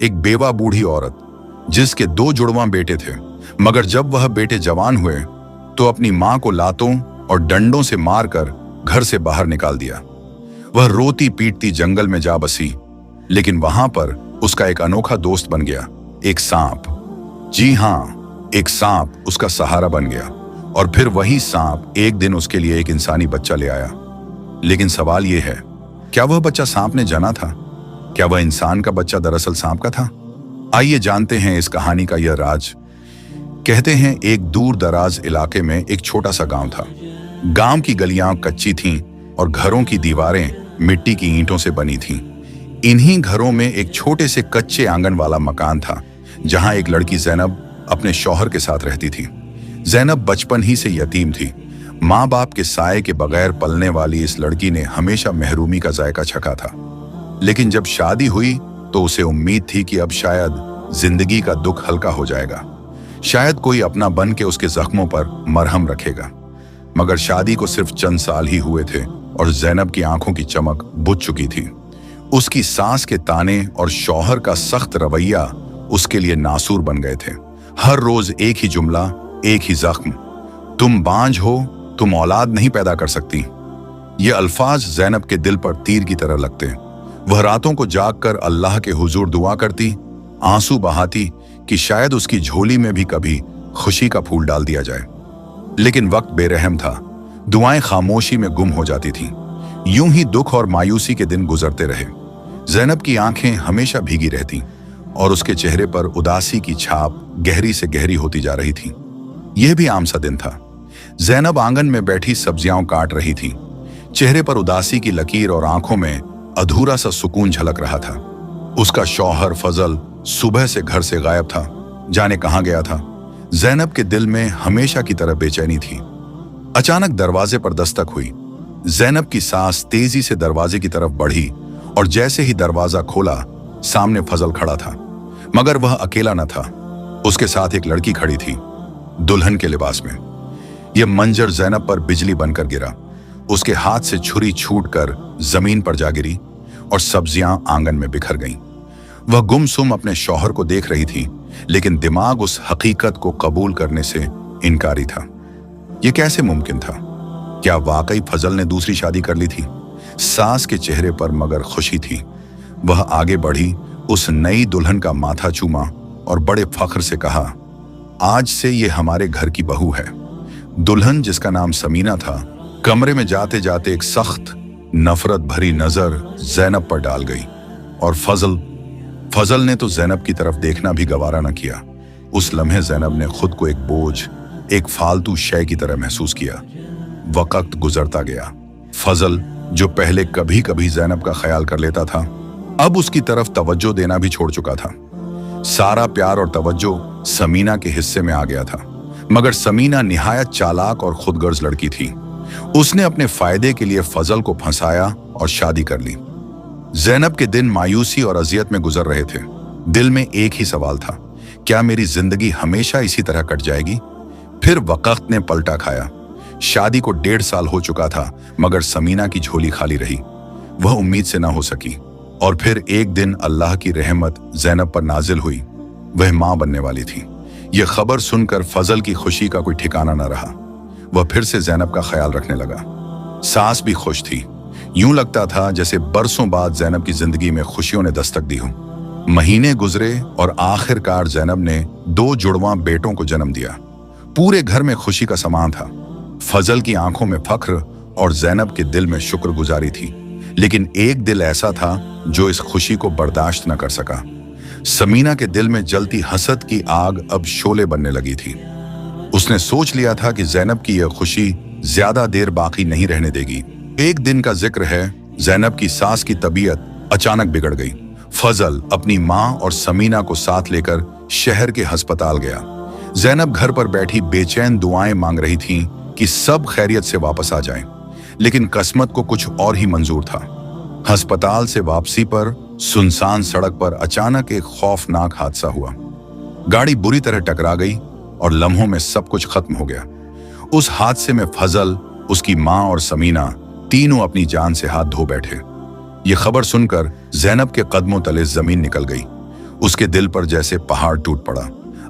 एक बेवा बूढ़ी औरत जिसके 2 जुड़वां बेटे थे, मगर जब वह बेटे जवान हुए तो अपनी मां को लातों और डंडों से मारकर घर से बाहर निकाल दिया। वह रोती पीटती जंगल में जा बसी, लेकिन वहां पर उसका एक अनोखा दोस्त बन गया, एक सांप। जी हां, एक सांप उसका सहारा बन गया। और फिर वही सांप एक दिन उसके लिए एक इंसानी बच्चा ले आया। लेकिन सवाल यह है, क्या वह बच्चा सांप ने जना था? क्या वह इंसान का बच्चा दरअसल सांप का था? आइए जानते हैं इस कहानी का यह राज। कहते हैं एक दूर दराज इलाके में एक छोटा सा गांव था। गांव की गलियां कच्ची थीं और घरों की दीवारें मिट्टी की ईंटों से बनी थीं। इन्हीं घरों में एक छोटे से कच्चे आंगन वाला मकान था, जहां एक लड़की ज़ैनब अपने शौहर के साथ रहती थी। ज़ैनब बचपन ही से यतीम थी। माँ बाप के साए के बगैर पलने वाली इस लड़की ने हमेशा महरूमी का जायका चखा था। लेकिन जब शादी हुई तो उसे उम्मीद थी कि अब शायद जिंदगी का दुख हल्का हो जाएगा, शायद कोई अपना बन के उसके जख्मों पर मरहम रखेगा। मगर शादी को सिर्फ चंद साल ही हुए थे और ज़ैनब की आंखों की चमक बुझ चुकी थी। उसकी सास के ताने और शौहर का सख्त रवैया उसके लिए नासूर बन गए थे। हर रोज एक ही जुमला, एक ही जख्म, तुम बांझ हो, तुम औलाद नहीं पैदा कर सकती। ये अल्फाज ज़ैनब के दिल पर तीर की तरह लगते। वह रातों को जागकर अल्लाह के हुजूर दुआ करती, आंसू बहाती कि शायद उसकी झोली में भी कभी खुशी का फूल डाल दिया जाए। लेकिन वक्त बेरहम था, दुआएं खामोशी में गुम हो जाती थीं। यूं ही दुख और मायूसी के दिन गुजरते रहे। ज़ैनब की आंखें हमेशा भीगी रहती और उसके चेहरे पर उदासी की छाप गहरी से गहरी होती जा रही थी। यह भी आम सा दिन था। ज़ैनब आंगन में बैठी सब्जियां काट रही थी। चेहरे पर उदासी की लकीर और आंखों में अधूरा सा सुकून झलक रहा था। उसका शौहर फजल सुबह से घर से गायब था, जाने कहां गया था। ज़ैनब के दिल में हमेशा की तरह बेचैनी थी। अचानक दरवाजे पर दस्तक हुई। ज़ैनब की सास तेजी से दरवाजे की तरफ बढ़ी और जैसे ही दरवाजा खोला, सामने फजल खड़ा था। मगर वह अकेला न था, उसके साथ एक लड़की खड़ी थी, दुल्हन के लिबास में। यह मंजर ज़ैनब पर बिजली बनकर गिरा। उसके हाथ से छुरी छूटकर जमीन पर जा गिरी और सब्जियां आंगन में बिखर गईं। वह गुमसुम अपने शौहर को देख रही थी, लेकिन दिमाग उस हकीकत को कबूल करने से इनकारी था। यह कैसे मुमकिन था? क्या वाकई फजल ने दूसरी शादी कर ली थी? सास के चेहरे पर मगर खुशी थी। वह आगे बढ़ी, उस नई दुल्हन का माथा चूमा और बड़े फख्र से कहा, आज से ये हमारे घर की बहू है। दुल्हन, जिसका नाम समीना था, कमरे में जाते जाते एक सख्त नफरत भरी नजर ज़ैनब पर डाल गई। और फजल ने तो ज़ैनब की तरफ देखना भी गवारा न किया। उस लम्हे ज़ैनब ने खुद को एक बोझ, एक फालतू शय की तरह महसूस किया। वक्त गुजरता गया। फजल, जो पहले कभी कभी ज़ैनब का ख्याल कर लेता था, अब उसकी तरफ तवज्जो देना भी छोड़ चुका था। सारा प्यार और तवज्जो समीना के हिस्से में आ गया था। मगर समीना निहायत चालाक और खुदगर्ज लड़की थी। उसने अपने फायदे के लिए फजल को फंसाया और शादी कर ली। ज़ैनब के दिन मायूसी और अजियत में गुजर रहे थे। दिल में एक ही सवाल था, क्या मेरी जिंदगी हमेशा इसी तरह कट जाएगी? फिर वक्त ने पलटा खाया। शादी को 1.5 साल हो चुका था, मगर समीना की झोली खाली रही। वह उम्मीद से ना हो सकी। और फिर एक दिन अल्लाह की रहमत ज़ैनब पर नाजिल हुई। वह मां बनने वाली थी। यह खबर सुनकर फजल की खुशी का कोई ठिकाना न रहा। वह फिर से ज़ैनब का ख्याल रखने लगा। सास भी खुश थी। यूं लगता था जैसे बरसों बाद ज़ैनब की जिंदगी में खुशियों ने दस्तक दी हो। महीने गुजरे और आखिरकार ज़ैनब ने 2 जुड़वां बेटों को जन्म दिया। पूरे घर में खुशी का समा था। फजल की आंखों में फख्र और ज़ैनब के दिल में शुक्रगुजारी थी। लेकिन एक दिल ऐसा था जो इस खुशी को बर्दाश्त न कर सका। समीना के दिल में जलती हसद की आग अब शोले बनने लगी थी। उसने सोच लिया था कि ज़ैनब की यह खुशी ज्यादा देर बाकी नहीं रहने देगी। एक दिन का जिक्र है, ज़ैनब की सास की तबीयत अचानक बिगड़ गई। फजल अपनी माँ और समीना को साथ लेकर शहर के अस्पताल गया। ज़ैनब घर पर बैठी बेचैन दुआएं मांग रही थी कि सब खैरियत से वापस आ जाएं। लेकिन किस्मत को कुछ और ही मंजूर था। अस्पताल से वापसी पर सुनसान सड़क पर अचानक एक खौफनाक हादसा हुआ। गाड़ी बुरी तरह टकरा गई और लम्हों में सब कुछ खत्म हो गया। उस हादसे में फजल, उसकी माँ और समीना तीनों अपनी जान से हाथ धो बैठे। ये खबर सुनकर ज़ैनब के कदमों तले जमीन निकल गई। उसके दिल पर जैसे पहाड़ टूट पड़ा।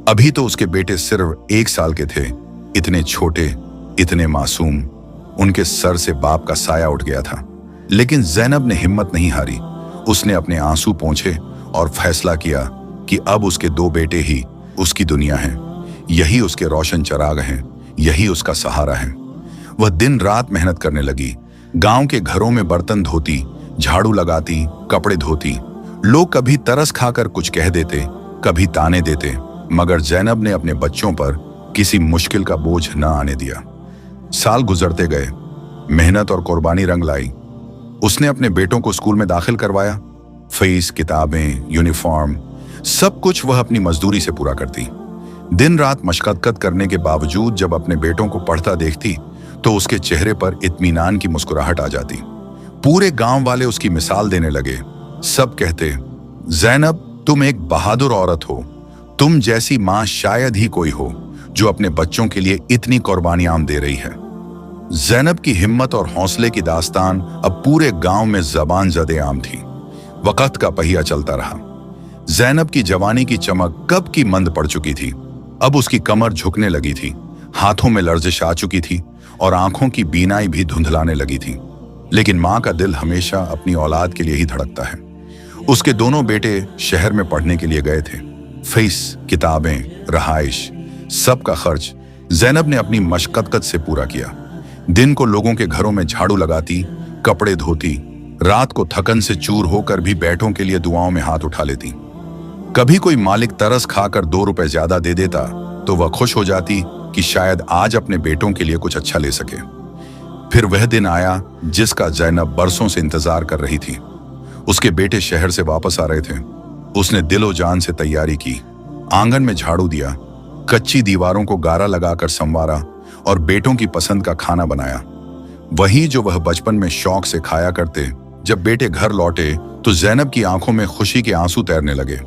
अभी तो उसके बेटे सिर्फ 1 साल के थे, इतने छोटे, इतने मासूम। उनके सर से बाप का साया उठ गया था। लेकिन ज़ैनब ने हिम्मत नहीं हारी। उसने अपने आंसू पोंछे और फैसला किया कि अब उसके 2 बेटे ही उसकी दुनिया हैं। यही उसके रोशन चिराग हैं, यही उसका सहारा है। वह दिन रात मेहनत करने लगी। गांव के घरों में बर्तन धोती, झाड़ू लगाती, कपड़े धोती। लोग कभी तरस खाकर कुछ कह देते, कभी ताने देते, मगर ज़ैनब ने अपने बच्चों पर किसी मुश्किल का बोझ न आने दिया। साल गुजरते गए, मेहनत और कुर्बानी रंग लाई। उसने अपने बेटों को स्कूल में दाखिल करवाया। फीस, किताबें, यूनिफॉर्म, सब कुछ वह अपनी मजदूरी से पूरा करती। दिन रात मशक्कत करने के बावजूद जब अपने बेटों को पढ़ता देखती तो उसके चेहरे पर इत्मीनान की मुस्कुराहट आ जाती। पूरे गांव वाले उसकी मिसाल देने लगे। सब कहते, ज़ैनब तुम एक बहादुर औरत हो, तुम जैसी मां शायद ही कोई हो जो अपने बच्चों के लिए इतनी कुर्बानियां दे रही है। ज़ैनब की हिम्मत और हौसले की दास्तान अब पूरे गांव में ज़बान ज़दे आम थी। वक़्त का पहिया चलता रहा। ज़ैनब की जवानी की चमक कब की मंद पड़ चुकी थी। अब उसकी कमर झुकने लगी थी, हाथों में लर्जिश आ चुकी थी और आंखों की बीनाई भी धुंधलाने लगी थी। लेकिन मां का दिल हमेशा अपनी औलाद के लिए ही धड़कता है। उसके दोनों बेटे शहर में पढ़ने के लिए गए थे। फीस, किताबें, रहाइश, सबका खर्च ज़ैनब ने अपनी मशक्कत से पूरा किया। दिन को लोगों के घरों में झाड़ू लगाती, कपड़े धोती, रात को थकन से चूर होकर भी बेटों के लिए दुआओं में हाथ उठा लेती। कभी कोई मालिक तरस खाकर 2 रुपए ज्यादा दे देता तो वह खुश हो जाती कि शायद आज अपने बेटों के लिए कुछ अच्छा ले सके। फिर वह दिन आया जिसका ज़ैनब बरसों से इंतजार कर रही थी। उसके बेटे शहर से वापस आ रहे थे। उसने दिलो जान से तैयारी की, आंगन में झाड़ू दिया, कच्ची दीवारों को गारा लगाकर संवारा और बेटों की पसंद का खाना बनाया, वही जो वह बचपन में शौक से खाया करते। जब बेटे घर लौटे तो ज़ैनब की आंखों में खुशी के आंसू तैरने लगे।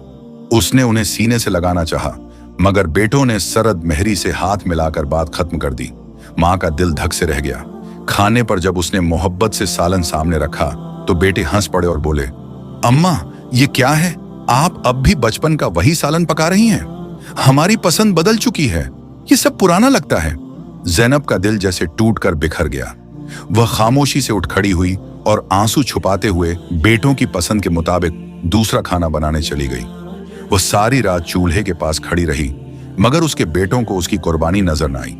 उसने उन्हें सीने से लगाना चाहा, मगर बेटों ने सरद मेहरी से हाथ मिलाकर बात खत्म कर दी। मां का दिल धक से रह गया। खाने पर जब उसने मोहब्बत से सालन सामने रखा तो बेटे हंस पड़े और बोले, अम्मा ये क्या है, आप अब भी बचपन का वही सालन पका रही हैं? हमारी पसंद बदल चुकी है, ये सब पुराना लगता है। ज़ैनब का दिल जैसे टूट कर बिखर गया। वह खामोशी से उठ खड़ी हुई और आंसू छुपाते हुए बेटों की पसंद के मुताबिक दूसरा खाना बनाने चली गई। वह सारी रात चूल्हे के पास खड़ी रही, मगर उसके बेटों को उसकी कुर्बानी नजर न आई।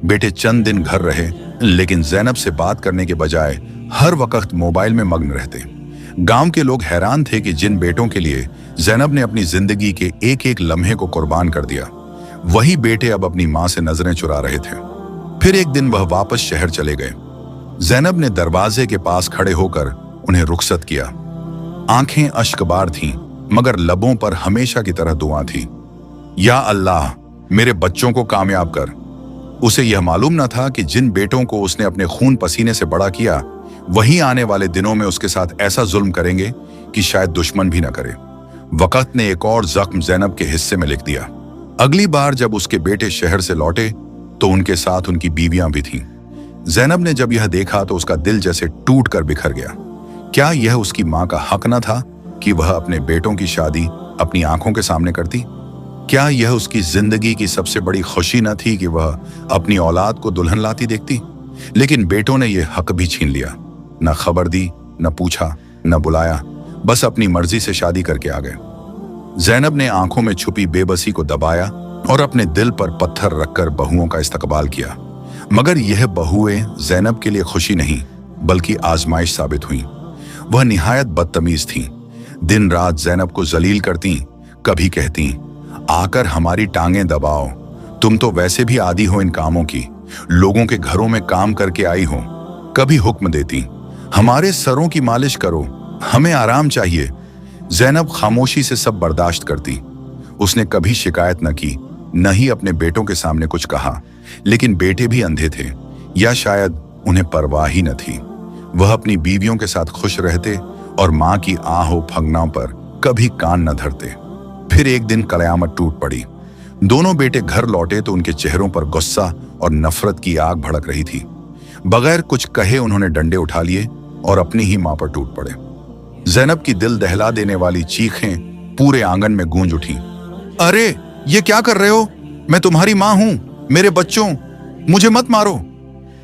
बेटे चंद दिन घर रहे, लेकिन ज़ैनब से बात करने के बजाय हर वक्त मोबाइल में मग्न रहते। गांव के लोग हैरान थे कि जिन बेटों के लिए ज़ैनब ने अपनी जिंदगी के एक एक लम्हे को कुर्बान कर दिया, वही बेटे अब अपनी मां से नजरें चुरा रहे थे। फिर एक दिन वह वापस शहर चले गए। ज़ैनब ने दरवाजे के पास खड़े होकर उन्हें रुखसत किया। आंखें अश्कबार थीं, मगर लबों पर हमेशा की तरह दुआ थी, या अल्लाह मेरे बच्चों को कामयाब कर। उसे यह मालूम न था कि जिन बेटों को उसने अपने खून पसीने से बड़ा किया, वही आने वाले दिनों में उसके साथ ऐसा जुल्म करेंगे कि शायद दुश्मन भी न करे। वक़्त ने एक और जख्म ज़ैनब के हिस्से में लिख दिया। अगली बार जब उसके बेटे शहर से लौटे तो उनके साथ उनकी बीवियां भी थीं। ज़ैनब ने जब यह देखा तो उसका दिल जैसे टूट कर बिखर गया। क्या यह उसकी मां का हक न था कि वह अपने बेटों की शादी अपनी आंखों के सामने करती? क्या यह उसकी जिंदगी की सबसे बड़ी खुशी न थी कि वह अपनी औलाद को दुल्हन लाती देखती? लेकिन बेटों ने यह हक भी छीन लिया। न खबर दी, न पूछा, न बुलाया, बस अपनी मर्जी से शादी करके आ गए। ज़ैनब ने आंखों में छुपी बेबसी को दबाया और अपने दिल पर पत्थर रखकर बहुओं का इस्तकबाल किया। मगर यह बहुएं ज़ैनब के लिए खुशी नहीं बल्कि आजमाइश साबित हुई। वह निहायत बदतमीज थीं। दिन रात ज़ैनब को जलील करती, कभी कहती, आकर हमारी टांगें दबाओ, तुम तो वैसे भी आदी हो इन कामों की, लोगों के घरों में काम करके आई हो। कभी हुक्म देती, हमारे सरों की मालिश करो, हमें आराम चाहिए। ज़ैनब खामोशी से सब बर्दाश्त करती। उसने कभी शिकायत न की, न ही अपने बेटों के सामने कुछ कहा। लेकिन बेटे भी अंधे थे, या शायद उन्हें परवाह ही न थी। वह अपनी बीवियों के साथ खुश रहते और मां की आहो फगनाओं पर कभी कान न धरते। फिर एक दिन कयामत टूट पड़ी। दोनों बेटे घर लौटे तो उनके चेहरों पर गुस्सा और नफरत की आग भड़क रही थी। बगैर कुछ कहे उन्होंने डंडे उठा लिए और अपनी ही मां पर टूट पड़े। ज़ैनब की दिल दहला देने वाली चीखें पूरे आंगन में गूंज उठी। अरे ये क्या कर रहे हो? मैं तुम्हारी मां हूं, मेरे बच्चों, मुझे मत मारो।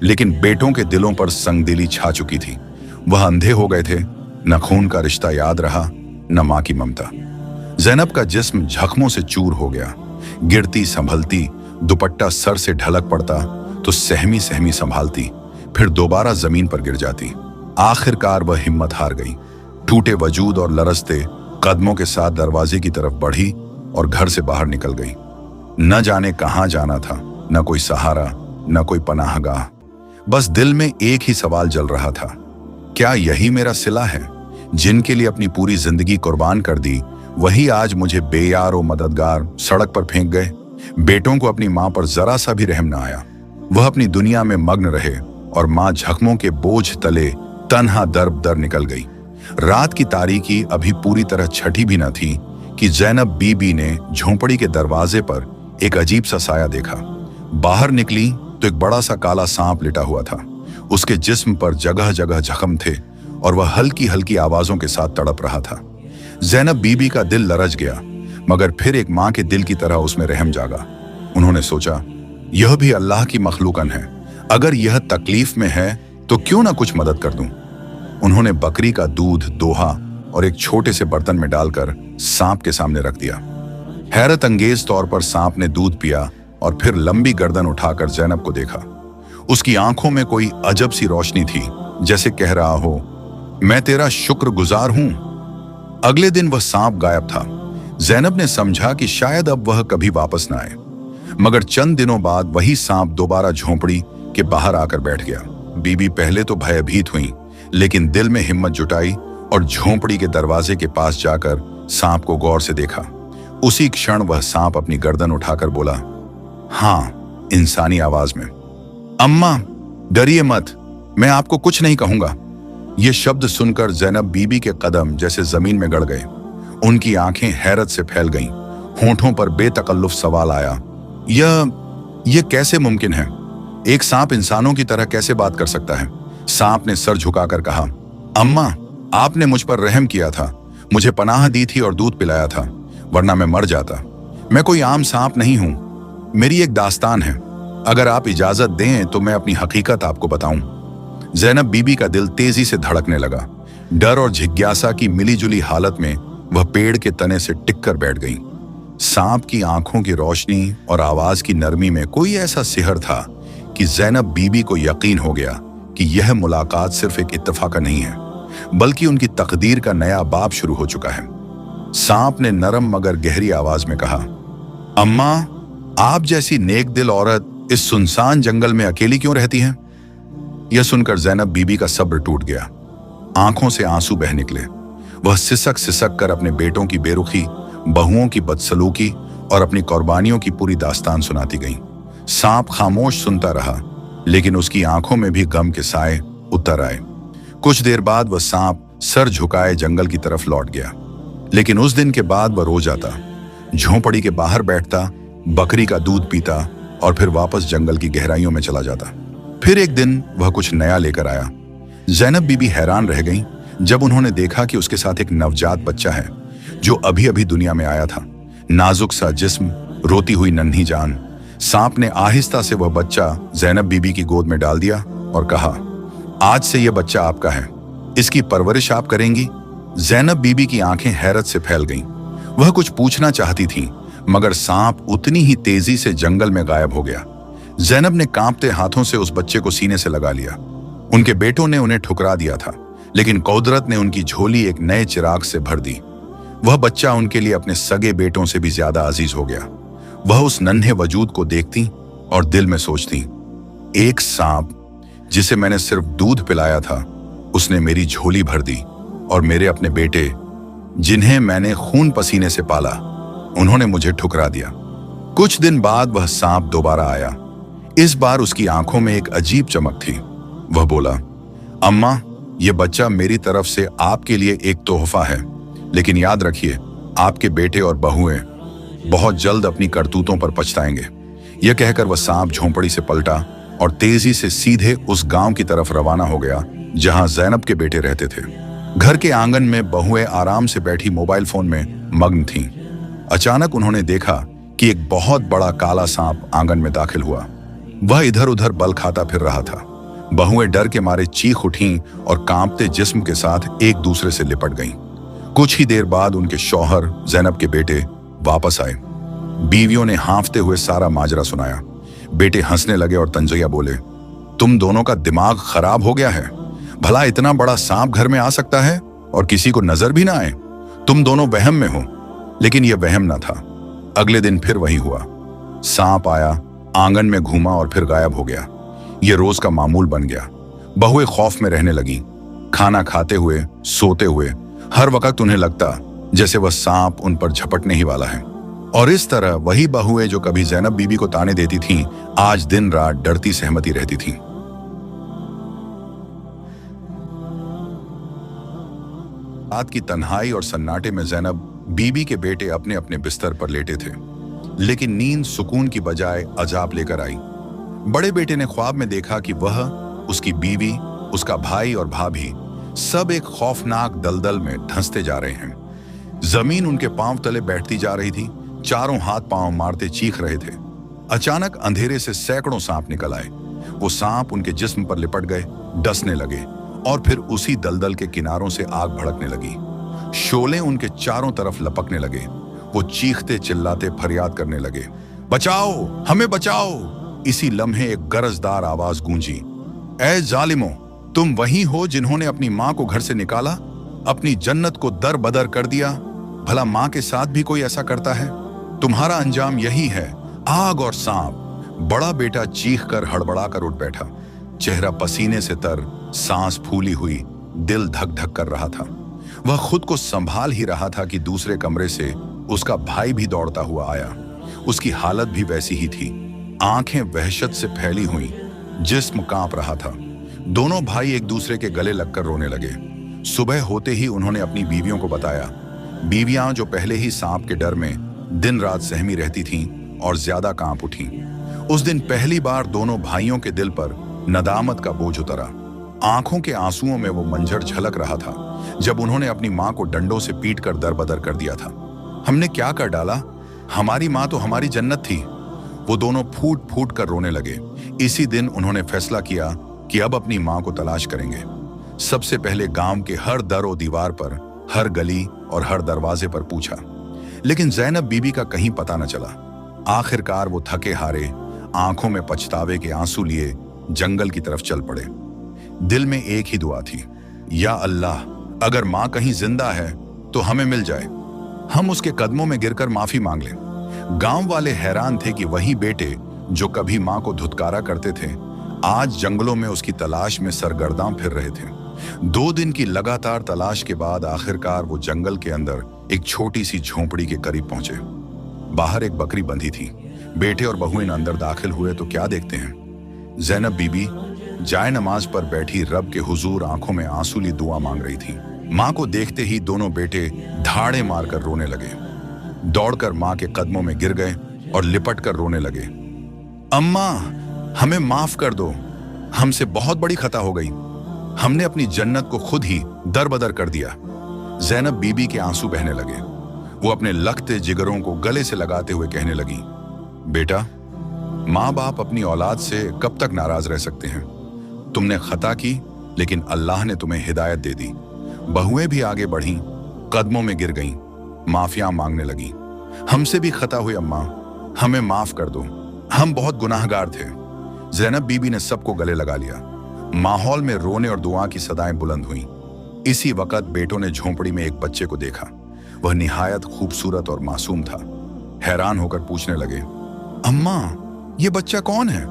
लेकिन बेटों के दिलों पर संगदिली छा चुकी थी। वह अंधे हो गए थे, न खून का रिश्ता याद रहा, न मां की ममता। ज़ैनब का जिस्म जख्मों से चूर हो गया। गिरती संभलती, दुपट्टा सर से ढलक पड़ता तो सहमी सहमी संभालती, फिर दोबारा जमीन पर गिर जाती। आखिरकार वह हिम्मत हार गई। टूटे वजूद और लरजते कदमों के साथ दरवाजे की तरफ बढ़ी और घर से बाहर निकल गई। न जाने कहां जाना था, न कोई सहारा, न कोई पनाहगाह। बस दिल में एक ही सवाल जल रहा था, क्या यही मेरा सिला है? जिनके लिए अपनी पूरी जिंदगी कुर्बान कर दी, वही आज मुझे बेयार और मददगार सड़क पर फेंक गए। बेटों को अपनी मां पर जरा सा भी रहम न आया। वह अपनी दुनिया में मग्न रहे और मां जख्मों के बोझ तले तन्हा दर दर निकल गई। रात की तारीकी अभी पूरी तरह छठी भी न थी कि ज़ैनब बीबी ने झोंपड़ी के दरवाजे पर एक अजीब सा साया देखा। बाहर निकली तो एक बड़ा सा काला सांप लिटा हुआ था। उसके जिस्म पर जगह जगह जख्म थे और वह हल्की हल्की आवाजों के साथ तड़प रहा था। ज़ैनब बीबी का दिल लरज गया, मगर फिर एक मां के दिल की तरह उसमें रहम जागा। उन्होंने सोचा, यह भी अल्लाह की मखलूकन है, अगर यह तकलीफ में है तो क्यों ना कुछ मदद कर दूं। उन्होंने बकरी का दूध दोहा और एक छोटे से बर्तन में डालकर सांप के सामने रख दिया। हैरत अंगेज तौर पर सांप ने दूध पिया और फिर लंबी गर्दन उठाकर ज़ैनब को देखा। उसकी आंखों में कोई अजब सी रोशनी थी, जैसे कह रहा हो, मैं तेरा शुक्रगुजार हूं। अगले दिन वह सांप गायब था। ज़ैनब ने समझा कि शायद अब वह कभी वापस न आए, मगर चंद दिनों बाद वही सांप दोबारा झोंपड़ी के बाहर आकर बैठ गया। बीबी पहले तो भयभीत हुई, लेकिन दिल में हिम्मत जुटाई और झोंपड़ी के दरवाजे के पास जाकर सांप को गौर से देखा। उसी क्षण वह सांप अपनी गर्दन उठाकर बोला, हाँ, इंसानी आवाज में, अम्मा डरिए मत, मैं आपको कुछ नहीं कहूंगा। ये शब्द सुनकर ज़ैनब बीबी के कदम जैसे जमीन में गड़ गए। उनकी आंखें हैरत से फैल गईं। होंठों पर बेतकल्लुफ सवाल आया, यह कैसे मुमकिन है? एक सांप इंसानों की तरह कैसे बात कर सकता है? सांप ने सर झुकाकर कहा, अम्मा, आपने मुझ पर रहम किया था, मुझे पनाह दी थी और दूध पिलाया था, वरना मैं मर जाता। मैं कोई आम सांप नहीं हूं, मेरी एक दास्तान है। अगर आप इजाजत दें तो मैं अपनी हकीकत आपको बताऊं। ज़ैनब बीबी का दिल तेजी से धड़कने लगा। डर और जिज्ञासा की मिलीजुली हालत में वह पेड़ के तने से टिककर बैठ गई। सांप की आंखों की रोशनी और आवाज की नरमी में कोई ऐसा सिहर था कि ज़ैनब बीबी को यकीन हो गया कि यह मुलाकात सिर्फ एक इत्तेफाक नहीं है, बल्कि उनकी तकदीर का नया बाब शुरू हो चुका है। सांप ने नरम मगर गहरी आवाज में कहा, अम्मा, आप जैसी नेक दिल औरत इस सुनसान जंगल में अकेली क्यों रहती हैं? यह सुनकर ज़ैनब बीबी का सब्र टूट गया। आंखों से आंसू बह निकले। वह सिसक सिसक कर अपने बेटों की बेरुखी, बहुओं की बदसलूकी और अपनी कुर्बानियों की पूरी दास्तान सुनाती गई। सांप खामोश सुनता रहा, लेकिन उसकी आंखों में भी गम के साए उतर आए। कुछ देर बाद वह सांप सर झुकाए जंगल की तरफ लौट गया, लेकिन उस दिन के बाद वह रोज आता, झोंपड़ी के बाहर बैठता, बकरी का दूध पीता और फिर वापस जंगल की गहराइयों में चला जाता। फिर एक दिन वह कुछ नया लेकर आया। ज़ैनब बीबी हैरान रह गई जब उन्होंने देखा कि उसके साथ एक नवजात बच्चा है जो अभी अभी दुनिया में आया था। नाजुक सा जिस्म, रोती हुई नन्ही जान। सांप ने आहिस्ता से वह बच्चा ज़ैनब बीबी की गोद में डाल दिया और कहा, आज से यह बच्चा आपका है, इसकी परवरिश आप करेंगी। ज़ैनब बीबी की आंखें हैरत से फैल गईं। वह कुछ पूछना चाहती थी, मगर सांप उतनी ही तेजी से जंगल में गायब हो गया। ज़ैनब ने कांपते हाथों से उस बच्चे को सीने से लगा लिया। उनके बेटों ने उन्हें ठुकरा दिया था, लेकिन कुदरत ने उनकी झोली एक नए चिराग से भर दी। वह बच्चा उनके लिए अपने सगे बेटों से भी ज्यादा अजीज हो गया। वह उस नन्हे वजूद को देखती और दिल में सोचती, एक सांप जिसे मैंने सिर्फ दूध पिलाया था, उसने मेरी झोली भर दी, और मेरे अपने बेटे जिन्हें मैंने खून पसीने से पाला, उन्होंने मुझे ठुकरा दिया। कुछ दिन बाद वह सांप दोबारा आया। इस बार उसकी आंखों में एक अजीब चमक थी। वह बोला, अम्मा, यह बच्चा मेरी तरफ से आपके लिए एक तोहफा है, लेकिन याद रखिए, आपके बेटे और बहुएं बहुत जल्द अपनी करतूतों पर पछताएंगे। यह कहकर वह सांप झोंपड़ी से पलटा और तेजी से सीधे उस गांव की तरफ रवाना हो गया जहां ज़ैनब के बेटे रहते थे। घर के आंगन में बहुएं आराम से बैठी मोबाइल फोन में मग्न थीं। अचानक उन्होंने देखा कि एक बहुत बड़ा काला सांप आंगन में दाखिल हुआ। वह इधर उधर बल खाता फिर रहा था। बहुएं डर के मारे चीख उठीं और कांपते जिस्म के साथ एक दूसरे से लिपट गईं। कुछ ही देर बाद उनके शौहर जैनब के बेटे वापस आए। बीवियों ने हांफते हुए सारा माजरा सुनाया। बेटे हंसने लगे और तंजैया बोले, तुम दोनों का दिमाग खराब हो गया है। भला इतना बड़ा सांप घर में आ सकता है और किसी को नजर भी ना आए? तुम दोनों वहम में हो। लेकिन यह वहम ना था। अगले दिन फिर वही हुआ। सांप आया, आंगन में घूमा और फिर गायब हो गया। यह रोज का मामूल बन गया। बहुएं खौफ में रहने लगी। खाना खाते हुए, सोते हुए हर वक्त उन्हें लगता जैसे वह सांप उन पर झपटने ही वाला है। और इस तरह वही बहुएं जो कभी ज़ैनब बीबी को ताने देती थीं, आज दिन रात डरती सहमती रहती थीं। रात की तन्हाई और सन्नाटे में ज़ैनब बीबी के बेटे अपने अपने बिस्तर पर लेटे थे, लेकिन नींद सुकून की बजाय अजाब लेकर आई। बड़े बेटे ने ख्वाब में देखा कि वह, उसकी बीवी, उसका भाई और भाभी सब एक खौफनाक दलदल में धंसते जा रहे हैं। जमीन उनके पांव तले बैठती जा रही थी। चारों हाथ पांव मारते चीख रहे थे। अचानक अंधेरे से सैकड़ों सांप निकल आए। वो सांप उनके जिस्म पर लिपट गए, डसने लगे और फिर उसी दलदल के किनारों से आग भड़कने लगी। शोले उनके चारों तरफ लपकने लगे। वो चीखते चिल्लाते फरियाद करने लगे, बचाओ, हमें बचाओ। इसी लम्हे एक गरजदार आवाज गूंजी, ऐ जालिमों, तुम वही हो जिन्होंने अपनी मां को घर से निकाला, अपनी जन्नत को दर बदर कर दिया। भला मां के साथ भी कोई ऐसा करता है? तुम्हारा अंजाम यही है, आग और सांप। बड़ा बेटा चीख कर हड़बड़ा कर उठ बैठा। चेहरा पसीने से तर, सांस फूली हुई, दिल धक धक कर रहा था। वह खुद को संभाल ही रहा था कि दूसरे कमरे से उसका भाई भी दौड़ता हुआ आया। उसकी हालत भी वैसी ही थी। आंखें वहशत से फैली हुई, जिस्म कांप रहा था। दोनों भाई एक दूसरे के गले लगकर रोने लगे। सुबह होते ही उन्होंने अपनी बीवियों को बताया। बीवियां जो पहले ही सांप के डर में दिन रात सहमी रहती थीं और ज्यादा कांप उठीं। उस दिन पहली बार दोनों भाइयों के दिल पर नदामत का बोझ उतरा। आंखों के आंसुओं में वो मंजर झलक रहा था जब उन्होंने अपनी मां को डंडों से पीटकर दरबदर कर दिया था। हमने क्या कर डाला? हमारी मां तो हमारी जन्नत थी। वो दोनों फूट फूट कर रोने लगे। इसी दिन उन्होंने फैसला किया कि अब अपनी मां को तलाश करेंगे। सबसे पहले गांव के हर दर और दीवार पर, हर गली और हर दरवाजे पर पूछा, लेकिन ज़ैनब बीबी का कहीं पता न चला। आखिरकार वो थके हारे, आंखों में पछतावे के आंसू लिए जंगल की तरफ चल पड़े। दिल में एक ही दुआ थी, या अल्लाह, अगर मां कहीं जिंदा है तो हमें मिल जाए, हम उसके कदमों में गिरकर माफी मांग लें। गांव वाले हैरान थे कि वही बेटे जो कभी मां को धुतकारा करते थे, आज जंगलों में उसकी तलाश में सरगर्दां फिर रहे थे। 2 दिन की लगातार तलाश के बाद आखिरकार वो जंगल के अंदर एक छोटी सी झोंपड़ी के करीब पहुंचे। बाहर एक बकरी बंधी थी। बेटे और बहुएं अंदर दाखिल हुए तो क्या देखते हैं, ज़ैनब बीबी जाए नमाज पर बैठी रब के हुजूर आंखों में आंसू ली दुआ मांग रही थी। मां को देखते ही दोनों बेटे धाड़े मारकर रोने लगे। दौड़कर मां के कदमों में गिर गए और लिपट कर रोने लगे, अम्मा, हमें माफ कर दो, हमसे बहुत बड़ी खता हो गई। हमने अपनी जन्नत को खुद ही दरबदर कर दिया। ज़ैनब बीबी के आंसू बहने लगे। वो अपने लखते जिगरों को गले से लगाते हुए कहने लगी, बेटा, माँ बाप अपनी औलाद से कब तक नाराज रह सकते हैं? तुमने खता की, लेकिन अल्लाह ने तुम्हें हिदायत दे दी। बहुएं भी आगे बढ़ीं, कदमों में गिर गईं, माफिया मांगने लगी, हमसे भी खता हुई अम्मा, हमें माफ कर दो, हम बहुत गुनाहगार थे। ज़ैनब बीबी ने सबको गले लगा लिया। माहौल में रोने और दुआ की सदाएं बुलंद हुईं। इसी वक्त बेटों ने झोंपड़ी में एक बच्चे को देखा। वह निहायत खूबसूरत और मासूम था। हैरान होकर पूछने लगे, अम्मा, ये बच्चा कौन है?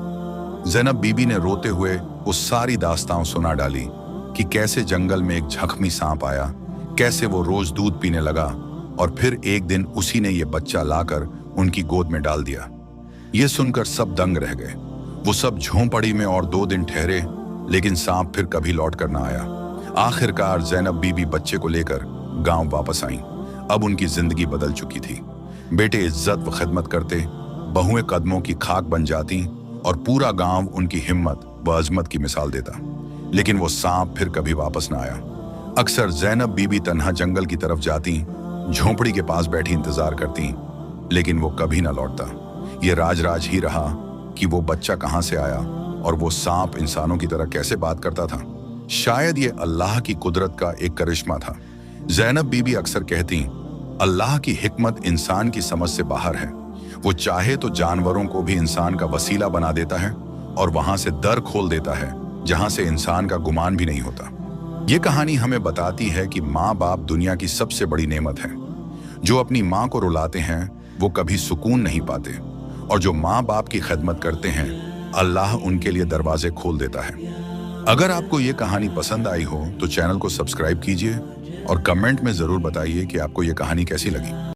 ज़ैनब बीबी ने रोते हुए वो सारी दास्तां सुना डाली कि कैसे जंगल में एक जख्मी सांप आया, कैसे वो रोज दूध पीने लगा और फिर एक दिन उसी ने ये बच्चा लाकर उनकी गोद में डाल दिया। ये सुनकर सब दंग रह गए। वो सब झोंपड़ी में और 2 दिन ठहरे, लेकिन सांप फिर कभी लौट कर ना आया। आखिरकार ज़ैनब बीबी बच्चे को लेकर गांव वापस आईं। अब उनकी जिंदगी बदल चुकी थी। बेटे इज्जत व खिदमत करते, बहुएं कदमों की खाक बन जाती और पूरा गांव उनकी हिम्मत व अजमत की मिसाल देता। लेकिन वो सांप फिर कभी वापस ना आया। अक्सर जैनब बीबी तन्हा जंगल की तरफ जाती, झोंपड़ी के पास बैठी इंतजार करती, लेकिन वो कभी ना लौटता। ये राज राज ही रहा कि वो बच्चा कहाँ से आया और वो सांप इंसानों की तरह कैसे बात करता था। शायद ये अल्लाह की कुदरत का एक करिश्मा था। जैनब बीबी अक्सर कहती, अल्लाह की हिकमत इंसान की समझ से बाहर है। वो चाहे तो जानवरों को भी इंसान का वसीला बना देता है और वहां से दर खोल देता है जहां से इंसान का गुमान भी नहीं होता। ये कहानी हमें बताती है कि माँ बाप दुनिया की सबसे बड़ी नेमत है। जो अपनी माँ को रुलाते हैं वो कभी सुकून नहीं पाते, और जो माँ बाप की खिदमत करते हैं अल्लाह उनके लिए दरवाजे खोल देता है। अगर आपको ये कहानी पसंद आई हो तो चैनल को सब्सक्राइब कीजिए और कमेंट में जरूर बताइए कि आपको ये कहानी कैसी लगी।